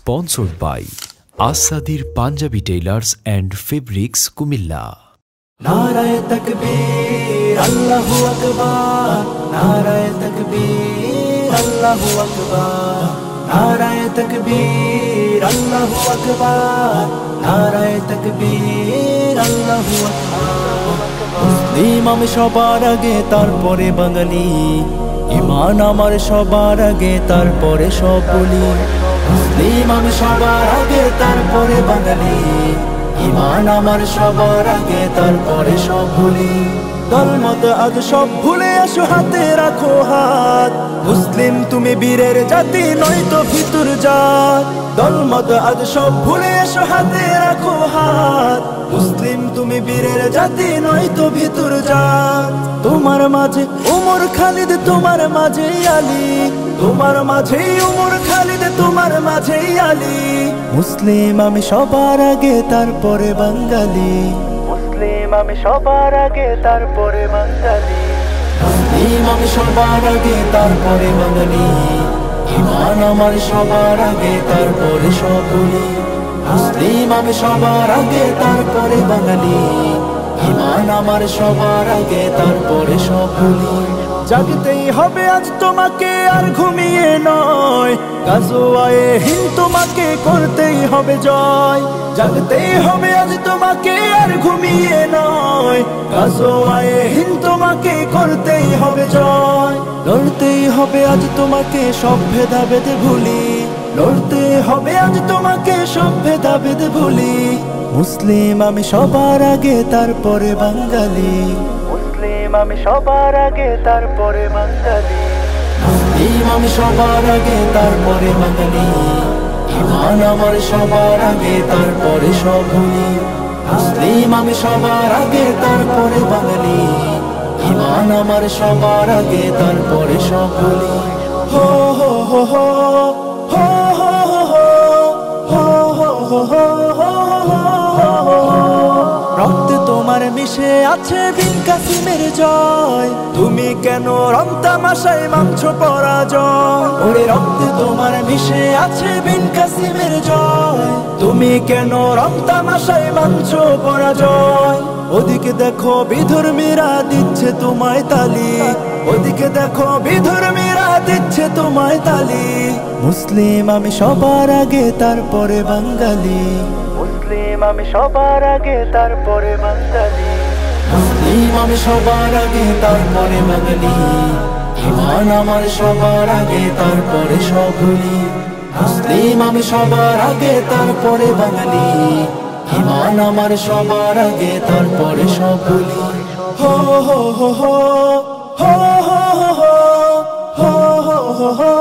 sponsored by Asadir Punjabi Tailors and Fabrics Kumilla. नाराए तकबीर अल्लाहु अकबर, नाराए तकबीर अल्लाहु अकबर, नाराए तकबीर अल्लाहु अकबर, नाराए तकबीर अल्लाहु अकबर। मुस्लिम আমি সবার আগে তারপরে বাঙালি, ঈমান আমার সবার আগে তারপরে সব বলি। মুসলিম আমি সবার আগে তারপরে বাঙালি, ঈমান আমার সবার আগে তারপরে সব ভুলি। দলমত আজ সব ভুলে আসো, হাতে রাখো হাত। মুসলিম তুমি বীরের জাতি, নয়তো ভিতর জাত। দলমত আজ সব ভুলে আসো, হাতে রাখো হাত। মুসলিম তুমি বীরের জাতি, নয়তো ভিতর জাত। তোমার মাঝে উমর খালিদ, তোমার মাঝে আলী, তোমার মাঝে উমর খালিদ, তোমার মাঝে আলী। মুসলিম আমি সবার আগে তারপরে বাঙালি, মুসলিম আমি সবার আগে তারপরে বাঙালি। মুসলিম আমি সবার আগে তারপরে বাঙালি, ঈমান আমার সবার আগে তারপরে সব বলি। মুসলিম আমি সবার আগে তারপরে বাঙালি, ঈমান আমার সবার আগে তারপরে সব বলি। জাগতেই হবে আজ তোমাকে আর ঘুমিয়ে নয়, গাজওয়ায়ে হিন্দ তোমাকে করতেই হবে জয়। জাগতেই হবে আজ তোমাকে আর ঘুমিয়ে নয়, গাজওয়ায়ে হিন্দ তোমাকে করতেই হবে জয়। লড়তেই হবে আজ তোমাকে সব ভেদাভেদ ভুলি, লড়তে হবে আজ তোমাকে সব ভেদাভেদ ভুলি। মুসলিম আমি সবার আগে তারপরে বাঙালি, মুসলিম আমি সবার আগে তারপরে বাঙালি। মুসলিম আমি সবার আগে তারপরে বাঙালি, ঈমান আমার সবার আগে তারপরে সব ভুলি। মুসলিম আমি সবার আগে তারপরে বাঙালি, ঈমান আমার সবার আগে তারপরে সব ভুলি। হো হো হো হো হো হো হো হো হো হো। রক্তে তোমার মিশে আছে বিন কাসিমের জয়, তুমি কেন রং তামাশায় মানছো পরাজয়? ওরে রক্তে তোমার মিশে আছে বিন কাসিমের জয়, তুমি কেন রং তামাশায় মানছো পরাজয়? ওদিকে দেখো বিধর্মীরা দিচ্ছে তোমায় তালি, ওদিকে দেখো বিধর্মীরা দিচ্ছে তোমায় তালি। মুসলিম আমি সবার আগে তারপরে বাঙালি, মুসলিম আমি সবার আগে তারপরে বাঙালি। মুসলিম আমি সবার আগে তারপরে বাঙালি, ঈমান আমার সবার আগে তারপরে সব ভুলি। মুসলিম আমি সবার আগে তারপরে বাঙালি, ঈমান আমার সবার আগে তারপরে সব ভুলি। হো হো হো হো হো হো হো হো হো হো।